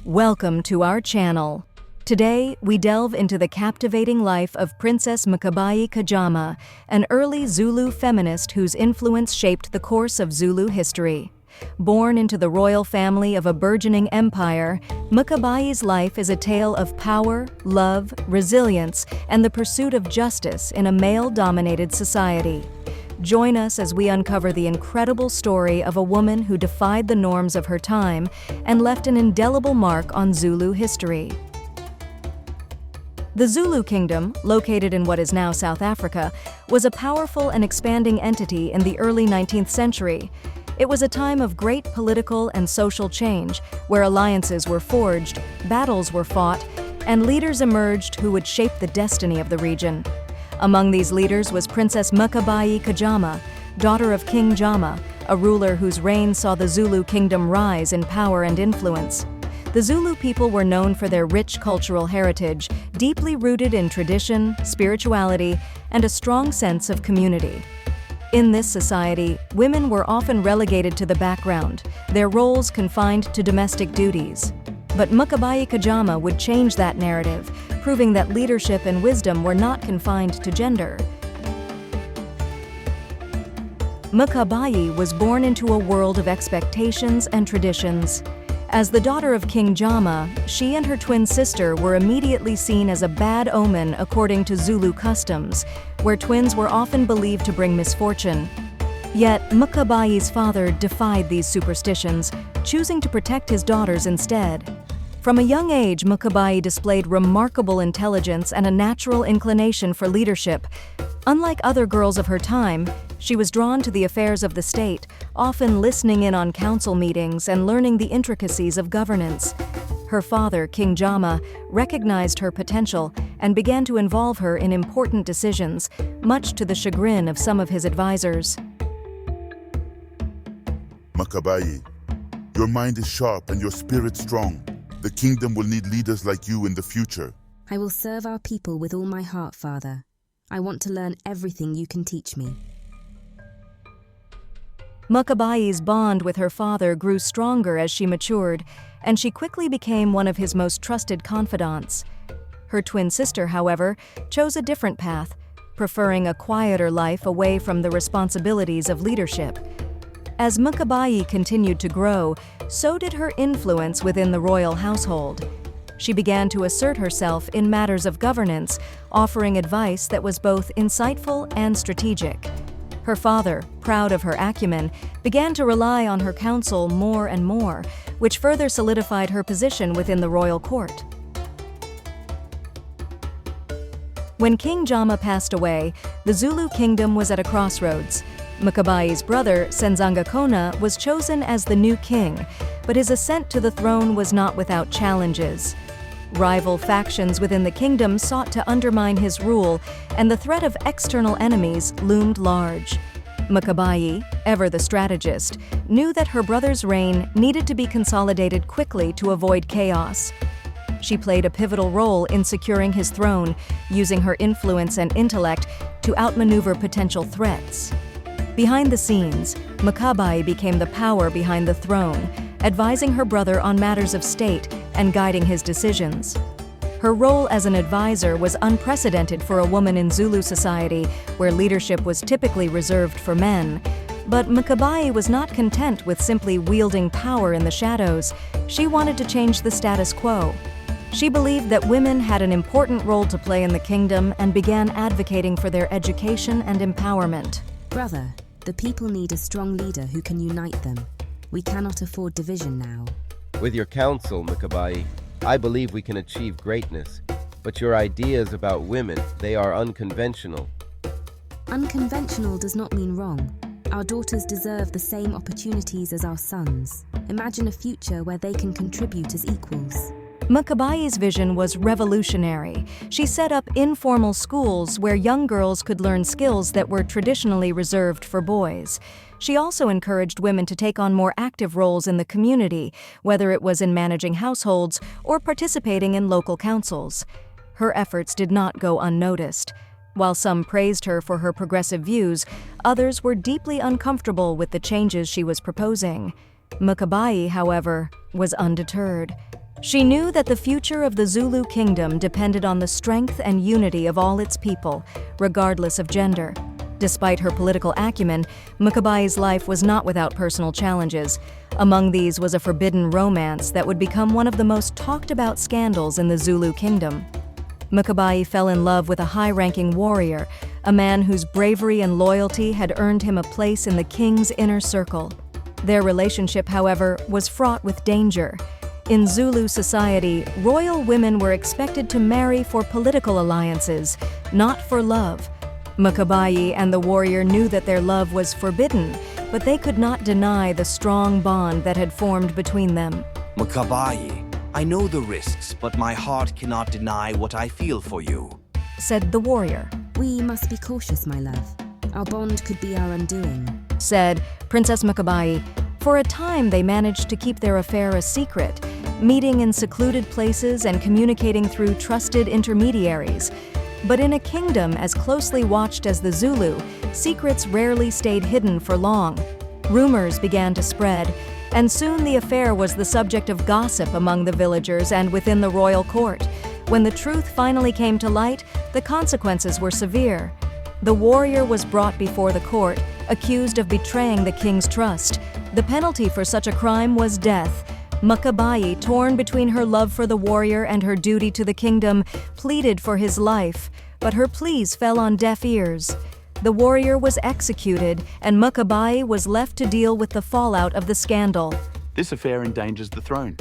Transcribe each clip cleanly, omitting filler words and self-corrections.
Welcome to our channel. Today, we delve into the captivating life of Princess Mkabayi kaJama, an early Zulu feminist whose influence shaped the course of Zulu history. Born into the royal family of a burgeoning empire, Mkabayi's life is a tale of power, love, resilience, and the pursuit of justice in a male-dominated society. Join us as we uncover the incredible story of a woman who defied the norms of her time and left an indelible mark on Zulu history. The Zulu Kingdom, located in what is now South Africa, was a powerful and expanding entity in the early 19th century. It was a time of great political and social change, where alliances were forged, battles were fought, and leaders emerged who would shape the destiny of the region. Among these leaders was Princess Mkabayi kaJama, daughter of King Jama, a ruler whose reign saw the Zulu Kingdom rise in power and influence. The Zulu people were known for their rich cultural heritage, deeply rooted in tradition, spirituality, and a strong sense of community. In this society, women were often relegated to the background, their roles confined to domestic duties. But Mkabayi kaJama would change that narrative, proving that leadership and wisdom were not confined to gender. Mkabayi was born into a world of expectations and traditions. As the daughter of King Jama, she and her twin sister were immediately seen as a bad omen according to Zulu customs, where twins were often believed to bring misfortune. Yet, Mkabayi's father defied these superstitions, choosing to protect his daughters instead. From a young age, Mkabayi displayed remarkable intelligence and a natural inclination for leadership. Unlike other girls of her time, she was drawn to the affairs of the state, often listening in on council meetings and learning the intricacies of governance. Her father, King Jama, recognized her potential and began to involve her in important decisions, much to the chagrin of some of his advisors. Mkabayi, your mind is sharp and your spirit strong. The kingdom will need leaders like you in the future. I will serve our people with all my heart, Father. I want to learn everything you can teach me. Mkabayi's bond with her father grew stronger as she matured, and she quickly became one of his most trusted confidants. Her twin sister, however, chose a different path, preferring a quieter life away from the responsibilities of leadership. As Mkabayi continued to grow, so did her influence within the royal household. She began to assert herself in matters of governance, offering advice that was both insightful and strategic. Her father, proud of her acumen, began to rely on her counsel more and more, which further solidified her position within the royal court. When King Jama passed away, the Zulu Kingdom was at a crossroads. Mkabayi's brother, Senzangakhona, was chosen as the new king, but his ascent to the throne was not without challenges. Rival factions within the kingdom sought to undermine his rule, and the threat of external enemies loomed large. Mkabayi, ever the strategist, knew that her brother's reign needed to be consolidated quickly to avoid chaos. She played a pivotal role in securing his throne, using her influence and intellect to outmaneuver potential threats. Behind the scenes, Mkabayi became the power behind the throne, advising her brother on matters of state and guiding his decisions. Her role as an advisor was unprecedented for a woman in Zulu society, where leadership was typically reserved for men. But Mkabayi was not content with simply wielding power in the shadows. She wanted to change the status quo. She believed that women had an important role to play in the kingdom and began advocating for their education and empowerment. Brother, the people need a strong leader who can unite them. We cannot afford division now. With your counsel, Mkabayi, I believe we can achieve greatness. But your ideas about women, they are unconventional. Unconventional does not mean wrong. Our daughters deserve the same opportunities as our sons. Imagine a future where they can contribute as equals. Mkabayi's vision was revolutionary. She set up informal schools where young girls could learn skills that were traditionally reserved for boys. She also encouraged women to take on more active roles in the community, whether it was in managing households or participating in local councils. Her efforts did not go unnoticed. While some praised her for her progressive views, others were deeply uncomfortable with the changes she was proposing. Mkabayi, however, was undeterred. She knew that the future of the Zulu Kingdom depended on the strength and unity of all its people, regardless of gender. Despite her political acumen, Mkabayi's life was not without personal challenges. Among these was a forbidden romance that would become one of the most talked-about scandals in the Zulu Kingdom. Mkabayi fell in love with a high-ranking warrior, a man whose bravery and loyalty had earned him a place in the king's inner circle. Their relationship, however, was fraught with danger. In Zulu society, royal women were expected to marry for political alliances, not for love. Mkabayi and the warrior knew that their love was forbidden, but they could not deny the strong bond that had formed between them. Mkabayi, I know the risks, but my heart cannot deny what I feel for you, said the warrior. We must be cautious, my love. Our bond could be our undoing, said Princess Mkabayi. For a time, they managed to keep their affair a secret, meeting in secluded places and communicating through trusted intermediaries. But in a kingdom as closely watched as the Zulu, secrets rarely stayed hidden for long. Rumors began to spread, and soon the affair was the subject of gossip among the villagers and within the royal court. When the truth finally came to light, the consequences were severe. The warrior was brought before the court, accused of betraying the king's trust. The penalty for such a crime was death. Mkabayi, torn between her love for the warrior and her duty to the kingdom, pleaded for his life, but her pleas fell on deaf ears. The warrior was executed, and Mkabayi was left to deal with the fallout of the scandal. This affair endangers the throne.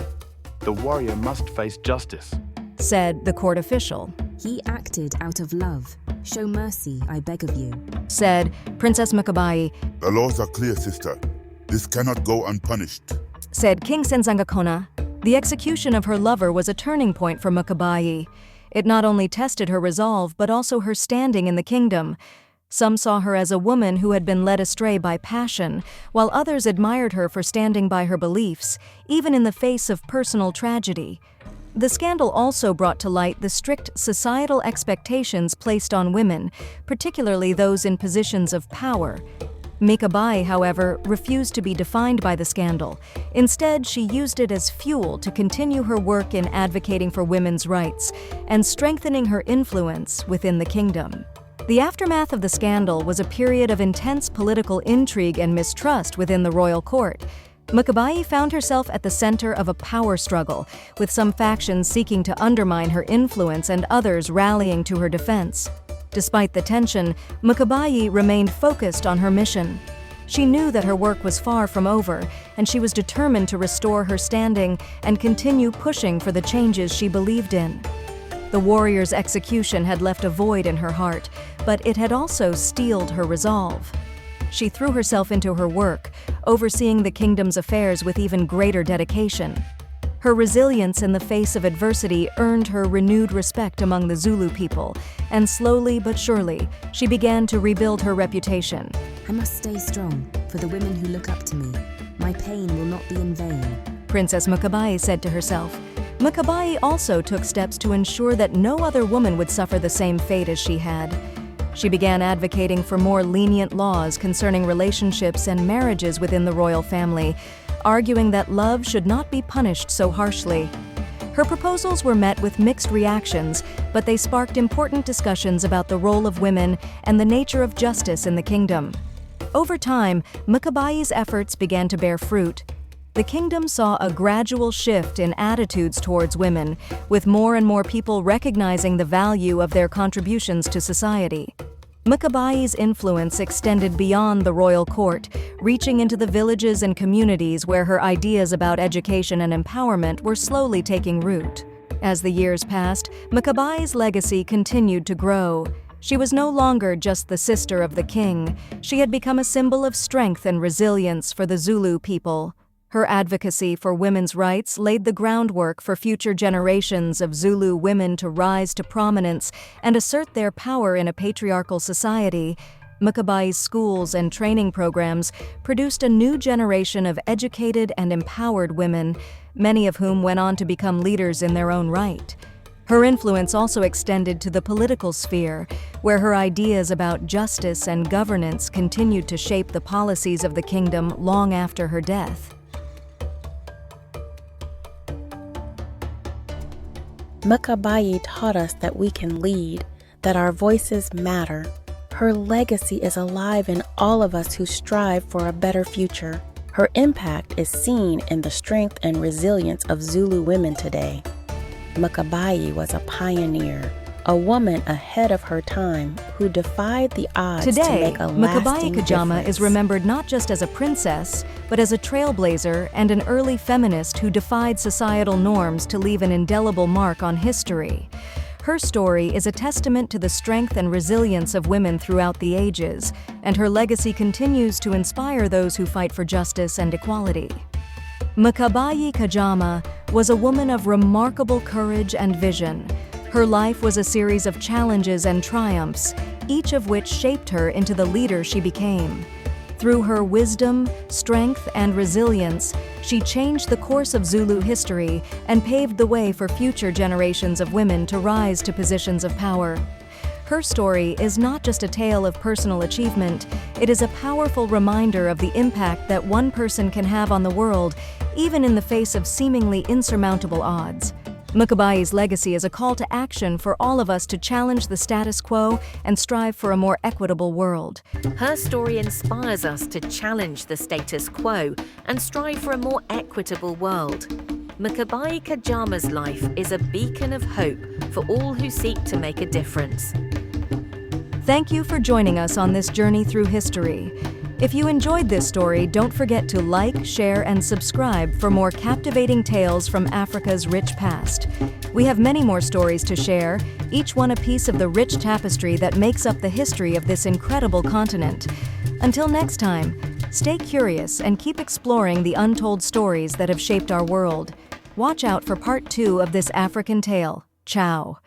The warrior must face justice, said the court official. He acted out of love. Show mercy, I beg of you, said Princess Mkabayi. The laws are clear, sister. This cannot go unpunished, said King Senzangakhona. The execution of her lover was a turning point for Mkabayi. It not only tested her resolve, but also her standing in the kingdom. Some saw her as a woman who had been led astray by passion, while others admired her for standing by her beliefs, even in the face of personal tragedy. The scandal also brought to light the strict societal expectations placed on women, particularly those in positions of power. Mkabayi, however, refused to be defined by the scandal. Instead, she used it as fuel to continue her work in advocating for women's rights and strengthening her influence within the kingdom. The aftermath of the scandal was a period of intense political intrigue and mistrust within the royal court. Mkabayi found herself at the center of a power struggle, with some factions seeking to undermine her influence and others rallying to her defense. Despite the tension, Mkabayi remained focused on her mission. She knew that her work was far from over, and she was determined to restore her standing and continue pushing for the changes she believed in. The warrior's execution had left a void in her heart, but it had also steeled her resolve. She threw herself into her work, overseeing the kingdom's affairs with even greater dedication. Her resilience in the face of adversity earned her renewed respect among the Zulu people, and slowly but surely, she began to rebuild her reputation. I must stay strong for the women who look up to me. My pain will not be in vain, Princess Mkabayi said to herself. Mkabayi also took steps to ensure that no other woman would suffer the same fate as she had. She began advocating for more lenient laws concerning relationships and marriages within the royal family, arguing that love should not be punished so harshly. Her proposals were met with mixed reactions, but they sparked important discussions about the role of women and the nature of justice in the kingdom. Over time, Mkabayi's efforts began to bear fruit. The kingdom saw a gradual shift in attitudes towards women, with more and more people recognizing the value of their contributions to society. Mkabayi's influence extended beyond the royal court, reaching into the villages and communities where her ideas about education and empowerment were slowly taking root. As the years passed, Mkabayi's legacy continued to grow. She was no longer just the sister of the king. She had become a symbol of strength and resilience for the Zulu people. Her advocacy for women's rights laid the groundwork for future generations of Zulu women to rise to prominence and assert their power in a patriarchal society. Mkabayi's schools and training programs produced a new generation of educated and empowered women, many of whom went on to become leaders in their own right. Her influence also extended to the political sphere, where her ideas about justice and governance continued to shape the policies of the kingdom long after her death. Mkabayi taught us that we can lead, that our voices matter. Her legacy is alive in all of us who strive for a better future. Her impact is seen in the strength and resilience of Zulu women today. Mkabayi was a pioneer, a woman ahead of her time who defied the odds to Today, make a Mkabayi lasting kaJama difference. is remembered not just as a princess, but as a trailblazer and an early feminist who defied societal norms to leave an indelible mark on history. Her story is a testament to the strength and resilience of women throughout the ages, and her legacy continues to inspire those who fight for justice and equality. Mkabayi kaJama was a woman of remarkable courage and vision. Her life was a series of challenges and triumphs, each of which shaped her into the leader she became. Through her wisdom, strength, and resilience, she changed the course of Zulu history and paved the way for future generations of women to rise to positions of power. Her story is not just a tale of personal achievement, it is a powerful reminder of the impact that one person can have on the world, even in the face of seemingly insurmountable odds. Mkabayi's legacy is a call to action for all of us to challenge the status quo and strive for a more equitable world. Her story inspires us to challenge the status quo and strive for a more equitable world. Mkabayi kaJama's life is a beacon of hope for all who seek to make a difference. Thank you for joining us on this journey through history. If you enjoyed this story, don't forget to like, share, and subscribe for more captivating tales from Africa's rich past. We have many more stories to share, each one a piece of the rich tapestry that makes up the history of this incredible continent. Until next time, stay curious and keep exploring the untold stories that have shaped our world. Watch out for part 2 of this African tale. Ciao.